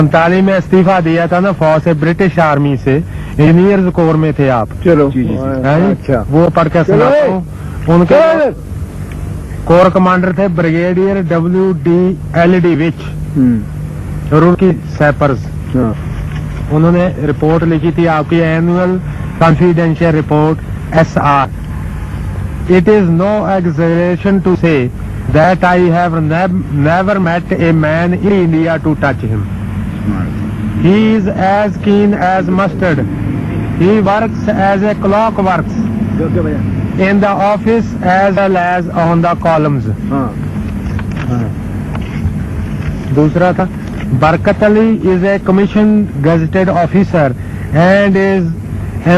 1945 में इस्तीफा दिया था ना फौज से, ब्रिटिश आर्मी से, इंजीनियर्स कोर में थे आप। चलो अच्छा, वो पढ़ के सुनाता हूँ। उनके कोर कमांडर थे ब्रिगेडियर WD विच, रुड़की सैपर्स। उन्होंने रिपोर्ट लिखी थी आपकी annual confidential report SR। It is no exaggeration to say that I have never met a man in India to touch him. He is as keen as mustard. He works as a clock works in the office as well as on the columns. दूसरा था Barkat Ali is a commissioned gazetted officer and is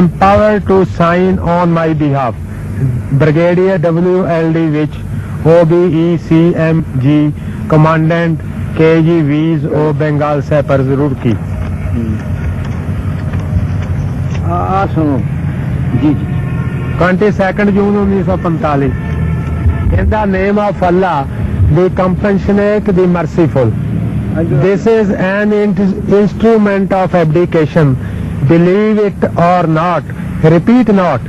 empowered to sign on my behalf. Brigadier WLD which OBECMG Commandant KGVs O Bengal Sappers Roorkee। सुनो जी। 22 June 1945। In the name of Allah, the compassionate, the merciful. This is an instrument of abdication. Believe it or not, repeat not.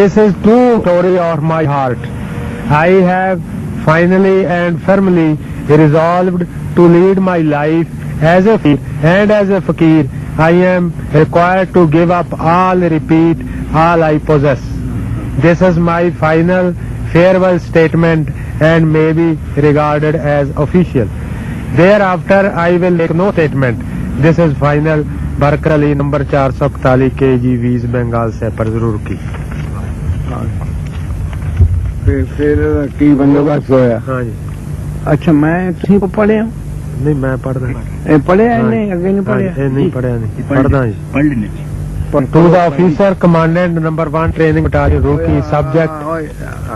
This is true story of my heart. I have finally and firmly resolved to lead my life as a fakir, and as a fakir I am required to give up all, repeat, all I possess. This is my final farewell statement and may be regarded as official. Thereafter I will make no statement. This is final. बरकर Ali number 441 KGVs Bengal Sappers Roorkee। फिर की बंदोबस्त होया? हाँ जी। अच्छा, मैं तुम को पढ़े हूँ? नहीं, मैं पढ़ रहा। पढ़े नहीं, आगे नहीं पढ़े? नहीं पढ़े, नहीं पढ़ना जी। पढ़ लेने। To the officer commandant number 1 training battalion Roorkee subject.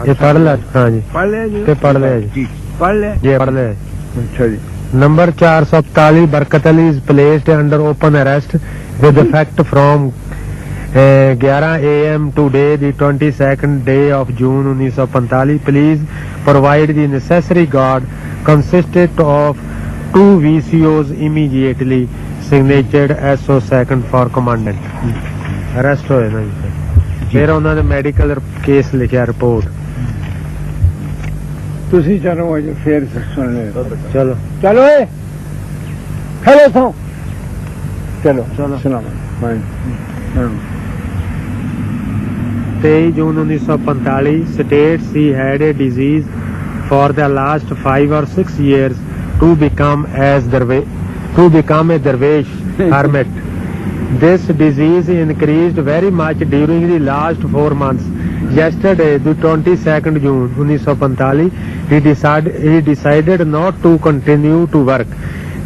ये पढ़ ला? हाँ जी, पढ़ ले जी। पढ़ ले जी, पढ़ ले, ये पढ़ ले। अच्छा जी। Number 441 Barkat Ali is placed under open arrest with effect from 11 AM today, the 22nd day of June 1945. Please provide the necessary guard consisted of 2 VCOs immediately. Signature SO second for commandant। Arrest होए ना जी। फिर उन्होंने medical case लिखा report. तुसी चलो फिर सुन ले। चलो चलो हेलो सो चलो चलो सुना। 23 June 1945 states he had a disease for the last 5 or 6 years to become a dervish hermit. This disease increased very much during the last 4 months. Yesterday, the 22nd June 1945, he decided not to continue to work.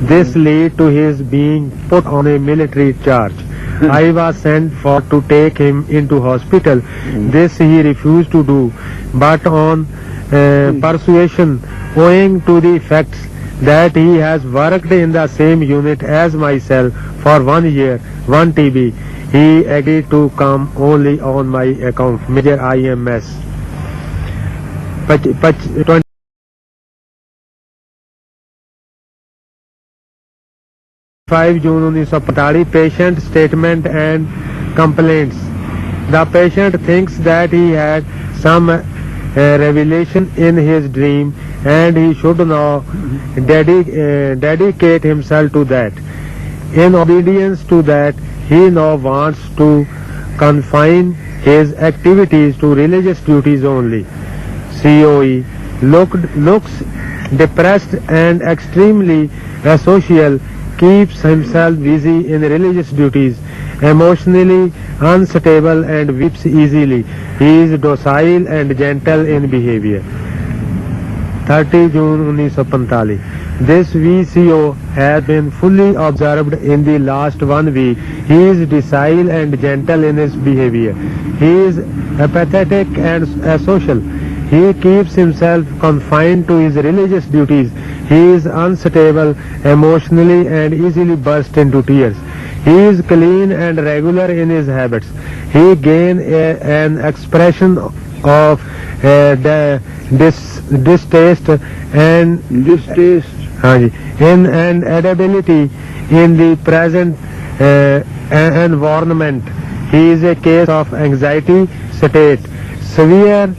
This led to his being put on a military charge. I was sent for to take him into hospital. This he refused to do, but on persuasion, owing to the facts that he has worked in the same unit as myself for 1 year, 1 TB, he agreed to come only on my account. Major IMS 5 June 1945 patient statement and complaints. The patient thinks that he had some revelation in his dream and he should now dedicate himself to that. In obedience to that, he now wants to confine his activities to religious duties only. COE looks depressed and extremely asocial, keeps himself busy in religious duties, emotionally unstable and weeps easily. He is docile and gentle in behavior. 30 June 1945. This VCO has been fully observed in the last 1 week. He is docile and gentle in his behavior. He is apathetic and asocial. He keeps himself confined to his religious duties. He is unstable emotionally and easily bursts into tears. He is clean and regular in his habits. He gains an expression of distaste and inability in the present environment. He is a case of anxiety state, severe,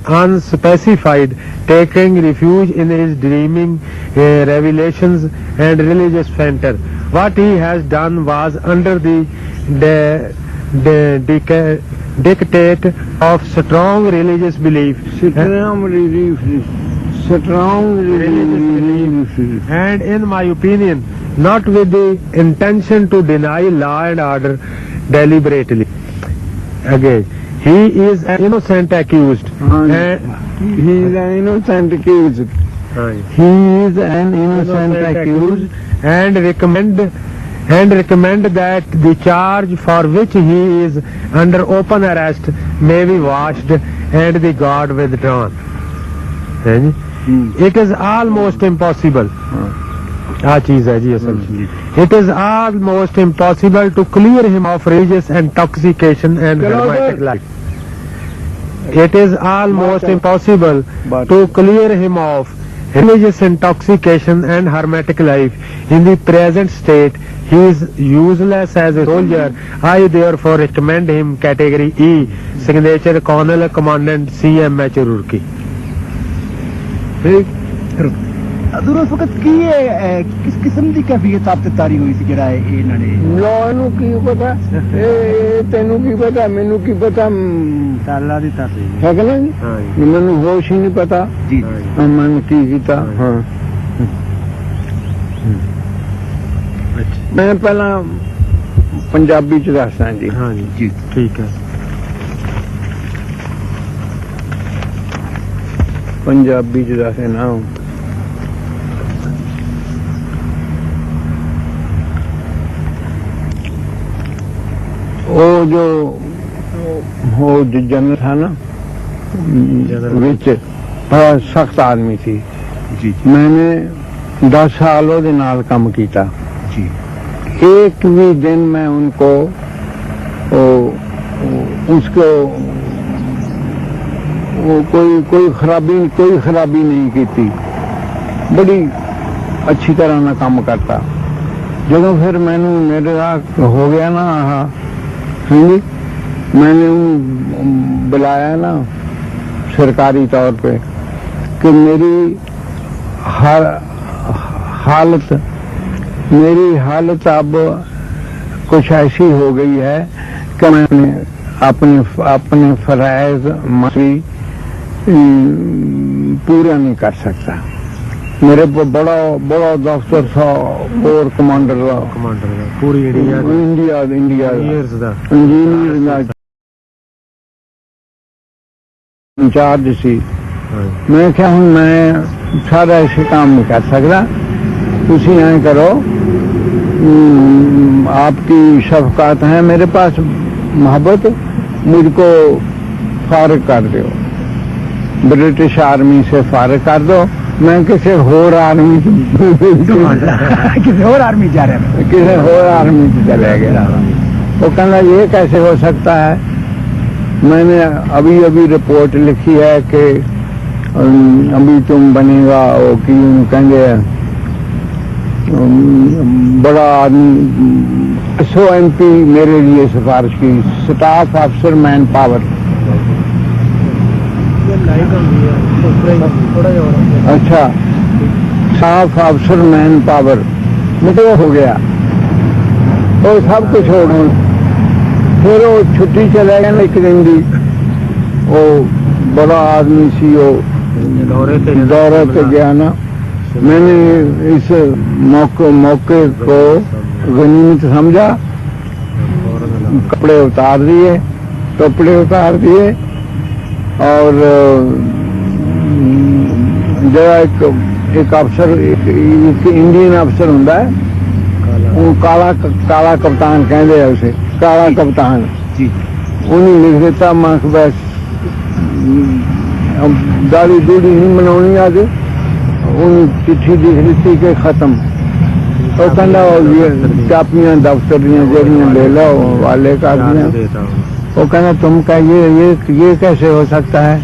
unspecified, taking refuge in his dreaming, revelations and religious center. What he has done was under the dictate of strong religious belief strong relief, and in my opinion not with the intention to deny law and order deliberately. Again, he is an innocent accused and he is an innocent accused. He is an innocent accused and recommend that the charge for which he is under open arrest may be washed and the guard withdrawn. हैं जी? It is almost impossible. आ चीज है जी असल में. It is almost impossible to clear him of religious intoxication and hermetic life. It is almost impossible to clear him of religious intoxication and hermetic life. In the present state, he is useless as a soldier. I therefore recommend him category E, signature Colonel Commandant CMH Roorkee. Adoor उस वक्त की किस किस्म की कैफियत आप ते तारी हुई सी जरा इन्हां ने लॉ नु की पता तेनू की पता मैनू की पता ताला दी ताती है कि नहीं हां जी मैनू होश ही नहीं पता जी मैंने की कीता हाँ मैं पहला पंजाबी च दसदा जी हाँ जी जी ठीक है पंजाबी च दस ना वो जो जनरल था ना विच बड़ा सख्त आदमी थी जी मैंने 10 साल ਉਹਦੇ ਨਾਲ ਕੰਮ ਕੀਤਾ जी एक भी दिन मैं उनको उसको कोई खराबी नहीं की थी बड़ी अच्छी तरह ना काम करता ਜਦੋਂ फिर मैंने मेरे साथ हो गया ना हाँ जी मैंने उन्हें बुलाया ना सरकारी तौर पे कि मेरी हालत अब कुछ ऐसी हो गई है कि मैं अपने फराइज मसी पूरा नहीं कर सकता मेरे को बड़ा दफ्तर था और कमांडर पूरी इंडिया इंजीनियर दा इंचार्ज सी मैं क्या हूँ मैं सारा ऐसे काम नहीं कर सकता तुसी ऐ करो आपकी शफकात है मेरे पास मोहब्बत मुझको फारिग कर दो ब्रिटिश आर्मी से फारिग कर दो मैं किसी होर आर्मी किसी और आर्मी जा रहे हैं किसी होर आर्मी से चले गया वो कहना ये कैसे हो सकता है मैंने अभी रिपोर्ट लिखी है कि अभी तुम बनेगा वो कि कहेंगे बड़ा आदमी SOMP मेरे लिए सिफारिश की स्टाफ अफसर मैन पावर अच्छा स्टाफ अफसर मैन पावर मतलब हो गया और सब कुछ हो गया फिर वो छुट्टी चले गए ना एक दिन की वो बड़ा आदमी सी वो दौरे पे गया ना मैंने इस मौके को गनीमत समझा कपड़े उतार दिए और जरा एक अफसर एक इंडियन अफसर होंदा है वो काला कप्तान कहते हैं उसे काला कप्तान उन्हें लिख देता मैं बस दाढ़ी दूढ़ी नहीं बनानी आज उन्हें चिट्ठी लिख दी कि खत्म तो कहना चापियां दफ्तर जड़ियां ले लो वाले का वो कहना तुम का ये कैसे हो सकता है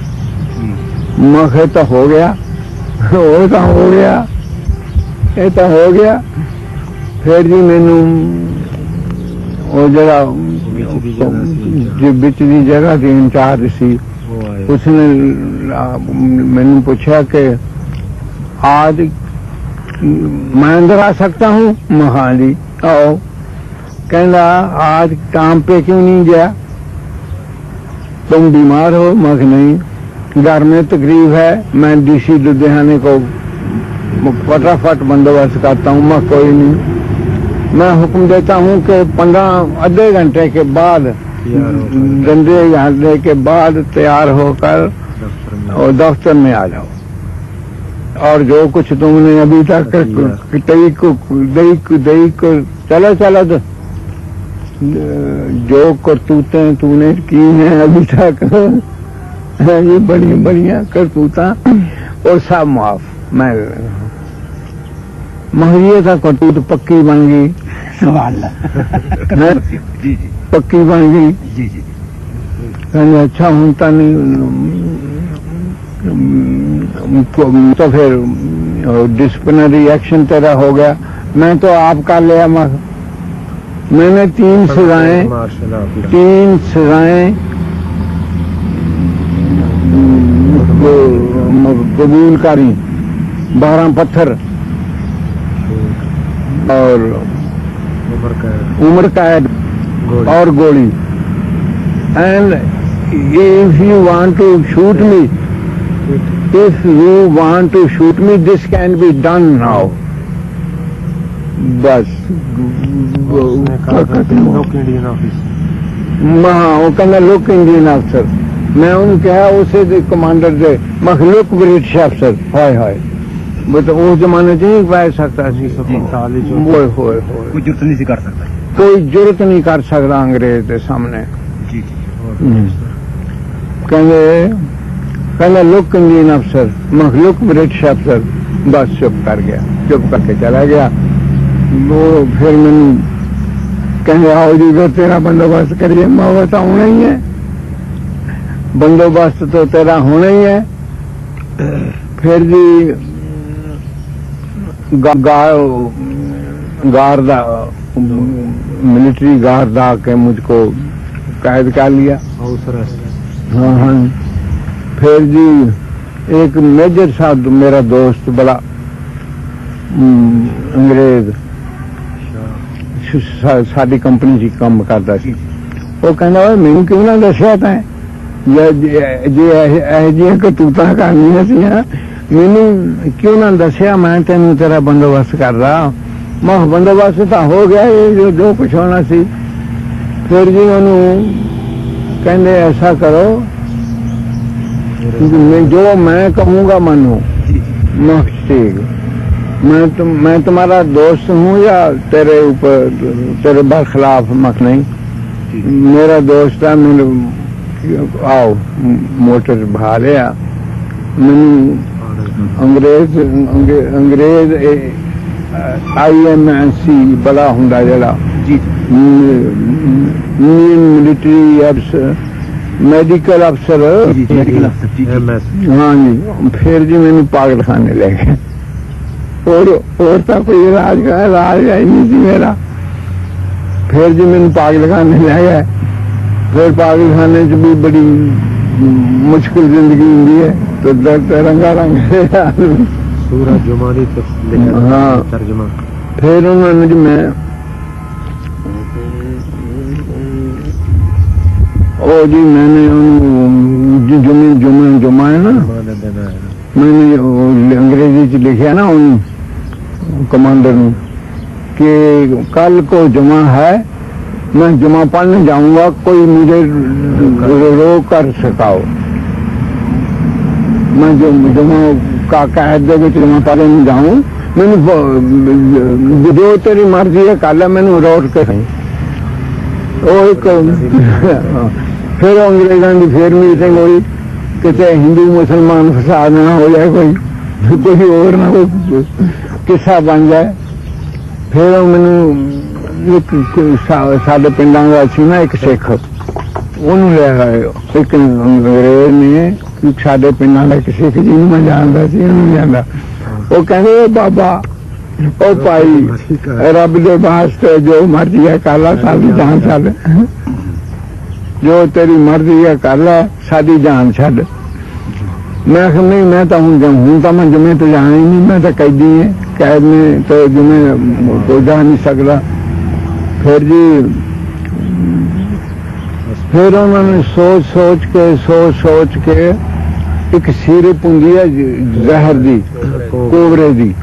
मैं तो हो गया ये तो हो गया फिर जी मैनू वो जरा बिच दी जगह की इंचार्ज सी उसने मैनू पूछा कि आज मैं अंदर आ सकता हूँ? मैं हाँ जी आओ। कहना आज काम पे क्यों नहीं गया? तुम बीमार हो? मैं नहीं, घर में तकलीफ है, मैं डीसी लुधियाने को फटाफट बंदोबस्त करता हूँ। मैं कोई नहीं, मैं हुक्म देता हूँ कि 15 आधे घंटे के बाद घंटे के बाद तैयार होकर और दफ्तर में आ जाओ और जो कुछ तुमने अभी तक दई को चलो तो जो करतूतें तूने की हैं अभी तक ये बड़ी बढ़िया करतूता और सब माफ। मैं ये था करतूत पक्की बन गई। जी जी पक्की बन गई। जी जी कहने अच्छा हूं नहीं तो फिर डिसिप्लिनरी एक्शन तेरा हो गया। मैं तो आप कर लिया। मैंने 3 सजाएं कबूल करी, 12 पत्थर और उम्र कैद और गोली। And if you want to shoot me, this can be done now. बस वो कहना लुक इंडियन अफसर। मैं उन्हें कहा उसे कमांडर दे मखलूक ब्रिटिश अफसर। हाय वो तो उस जमाने च नहीं पा सकता। कोई जुर्त नहीं कर सकता, कोई जुर्त नहीं कर सकता अंग्रेज के सामने। जी जी कहने लुक इंडियन अफसर मखलूक ब्रिटिश अफसर। बस चुप कर गया, चुप करके चला गया। वो फिर मैंने कहेंगे आओ जी फिर तेरा बंदोबस्त करिए। मैं तो होना ही है, बंदोबस्त तो तेरा होना ही है। फिर जी गार्ड मिलिट्री गार्ड आके मुझको कैद कर लिया। हाँ फिर जी एक मेजर साहब मेरा दोस्त बड़ा अंग्रेज साडी कंपनी च काम करता सी। वो कहना मैनू क्यों ना दसिया तैं जे करतूतां करनियां सी, मैनू क्यों ना दसिया? मैं तेनू तेरा बंदोबस्त कर रहा। मैं बंदोबस्त तो हो गया ये जो कुछ होना सी। फिर जी उन्होंने कहने ऐसा करो जो मैं कहूँगा मानो। ठीक, मैं तुम्हारा दोस्त हूँ या तेरे ऊपर तेरे बरखिलाफ मत नहीं? मेरा दोस्त है। मैंने आओ मोटर बहा लिया। मैंने अंग्रेज IMC बड़ा हुंदा जड़ा मिलिट्री अफसर मेडिकल अफसर। हाँ जी। फिर जी मैंने पागल खाने ले गए और तो कोई इलाज है नहीं थी मेरा। फिर जी मैंने पागल खाने ले गए। फिर पागल खाने च भी बड़ी मुश्किल जिंदगी होंगी है तो रंगा रंग सूरज जुमानी हाँ। तर्जुमा फिर उन्होंने जी मैं मैंने जुमा है ना, मैंने अंग्रेजी च लिखा ना उन कमांडर ने कि कल को जुमा है, मैं जुमा पढ़ने जाऊंगा, कोई मुझे रोक कर सकाओ। मैं जुमा का कहत दे जुमा पढ़ने जाऊं, मैंने जो तेरी मर्जी है कल मैंने रोक के फिर अंग्रेजों की फिर मीटिंग हुई कितने हिंदू मुसलमान फसाद ना हो जाए, कोई और ना कोई किस्सा बन जाए। फिर मैनू साडे पिंडां दा सी ना एक सिख, उन्होंने ले आए। एक अंग्रेज ने साडे पिंडां दा एक सिख जी मैं जानता सी, उन्होंने जानता। वो कहते बाबा ओ भाई रब दे वास्ते जो मर्जी है कर ला, साडी जान छड्ड, जो तेरी मर्जी है कर ला, साडी जान छड्ड। मैं आखिया नहीं, मैं तो हूं तो मैं जुमे तो जाना ही नहीं, मैं तो कैदी है, कैद में तो जुमे तो जा नहीं सकता। फिर जी फिर उन्होंने सोच के एक सिरप हुंदी है जहर दी, कोबरे दी।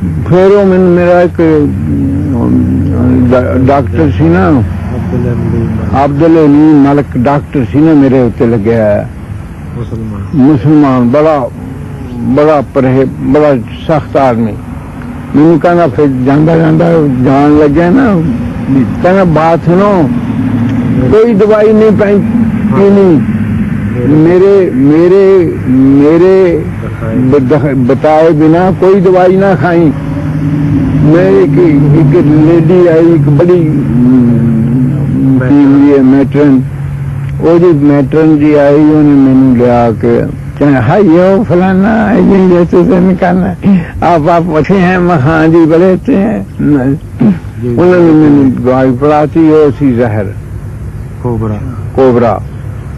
फिर वो मैंने मेरा एक डॉक्टर सी ना, अब्दुल अलीम मलिक डॉक्टर सी ना, मेरे उत्ते लगे है, मुसलमान, बड़ा सख्त आदमी। मैंने कहना फिर जांदा जान लगे ना, कहना बात सुनो, कोई दवाई नहीं पीनी, मेरे बताए बिना कोई दवाई ना खाई। मैं एक लेडी आई, एक बड़ी मैट्रन, वो जी मैट्रन जी आई, उन्हें मैंने लिया के हाई हो फलाना ये निकालना, आप अच्छे हैं? हाँ जी बड़े अच्छे हैं। उन्होंने मैंने दवाई पड़ाती है, उसी जहर कोबरा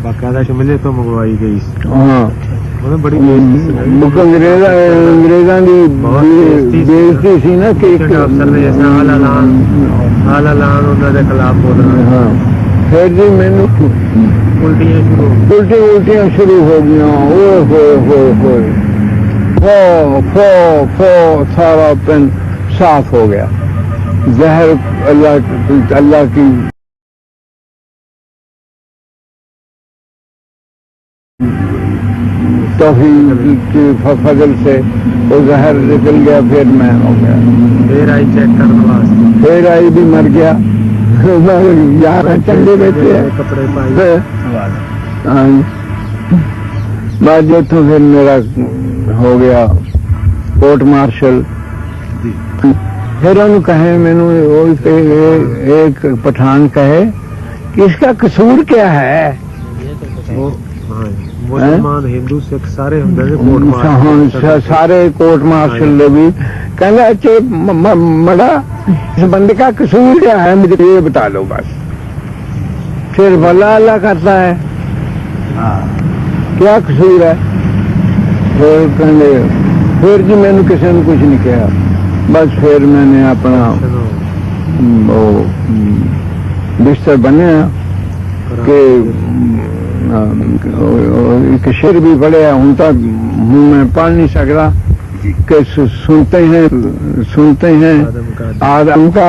बाकायदा से मिले तो मंगवाई गई। हाँ बड़ी अंग्रेजा की बेइज्जती सी ना कि अफसर ने जैसे आलालान उन्होंने खिलाफ बोलना। हाँ फिर जी मैंने उल्टियां शुरू हो गया, सारा पेन साफ हो गया। जहर अल्लाह की तौफीक के फजल से वो जहर निकल गया। फिर मैं हो गया, फिर आई चेक करने वास्ते, फिर आई भी मर गया। यार चंगे बैठे हैं कपड़े पाए। बाद जो तो फिर मेरा हो गया कोर्ट मार्शल। फिर उन्होंने कहे, मैंने एक पठान कहे कि इसका कसूर क्या है? मुसलमान हिंदू सिख सारे सारे कोर्ट मार्शल भी कहना अच्छे मड़ा, इस बंदे का कसूर क्या है, मुझे ये बता लो बस। फिर वल्ला अल्लाह करता है, क्या कसूर है? फिर कहने, फिर जी मैंने किसी ने कुछ नहीं किया, बस फिर मैंने अपना वो बिस्तर बनाया कि एक शेर भी पड़े हूं तो मुंह में पाल नहीं सकता कि सुनते हैं आदम का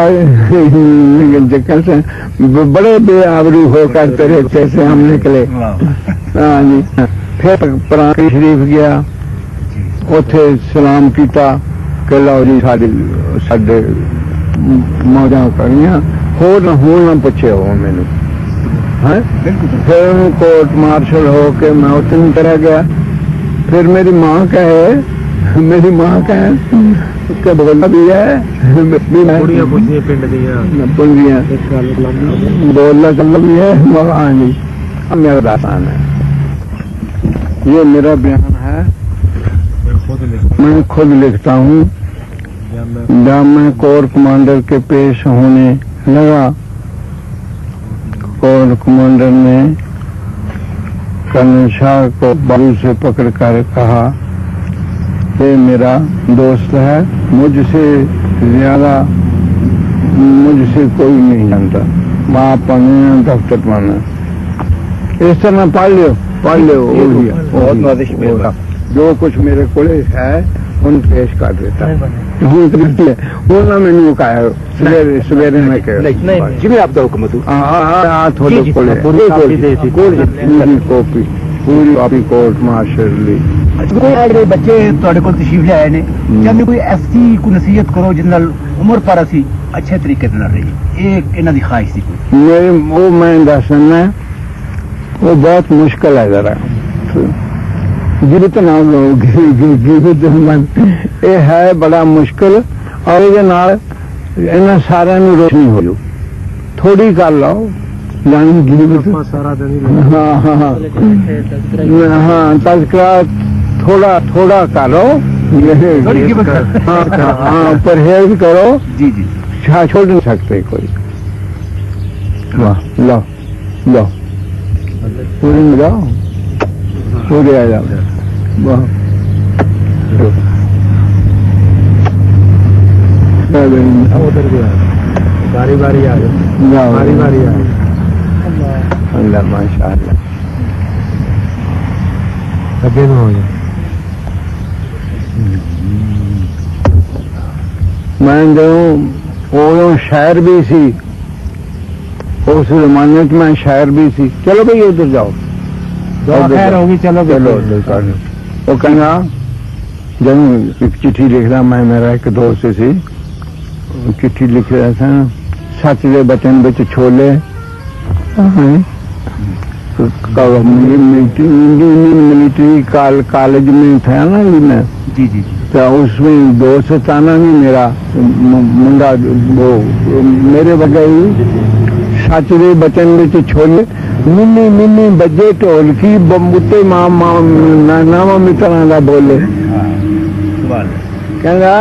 जगह बड़े बेआबरू होकर तेरे कैसे हम निकले। हाँ जी। फिर पुरानी शरीफ गया, उथे सलाम किया कि लो जी साडे मौजा करियां, होर ना पूछे हो मैनू। फिर कोर्ट मार्शल हो के मैं उतनी तरह गया। फिर मेरी माँ कहे कि बोला भी है बोलना चल भी है। हाँ जी, अब मेरा दास्तान है, ये मेरा बयान है, मैं खुद लिखता हूँ। जब मैं कोर कमांडर के पेश होने लगा, कोर कमांडर ने कर्नल शाह को बाजू से पकड़कर कहा, ये मेरा दोस्त है, मुझसे कोई नहीं जानता, वहाँ पढ़ने दफ्तर पढ़ना, इस तरह पढ़ लो जो कुछ मेरे को है उन पेश कर देता है। मैंने कहा सवेरे में जिम्मे आप दो थोड़ी कॉपी पूरी आपकी कोर्ट मार्शल ली। बच्चे थोड़े को तशरीफ ले आए ने, जब कोई ऐसी को नसीहत करो जिन उम्र पर असी अच्छे तरीके से रही, एक इन्हों की ख्वाहिश थी कोई वो मैं दसना, वो बहुत मुश्किल है जरा गिरत ना ये है बड़ा मुश्किल। और ये इन्होंने सारे रोशनी हो जाओ, थोड़ी कर लो जानी गिरत। हाँ तस्करा थोड़ा करो, थोड़ी कीमत हाँ परहेज करो, जी जी छोड़ नहीं सकते कोई। वाह लो लो पूरी में जाओ, पूरे आ जाओ। वाह उधर भी बारी बारी आ जाओ, जाओ बारी बारी आ अल्लाह माशाअल्लाह। अगे हो जाओ। मैं जो वो शायर भी सी, उस जमाने में मैं शायर भी सी। चलो भाई उधर जाओ, दुआ खैर होगी, चलो चलो उधर चलो। वो कहना जब एक चिट्ठी लिख रहा मैं, मेरा एक दोस्त सी चिट्ठी लिख रहा था, सच दे बचन बिच छोले मिलिट्री कॉलेज में था ना मैं, जी जी तो उसमें दोस्त था ना भी मेरा मुंडा, वो मेरे बगैर ही सच दे बचन बिच छोले मिनी मिनी बजे ढोलकी बंबूते नामा मित्रा का बोले। हाँ सुभान अल्लाह। कहना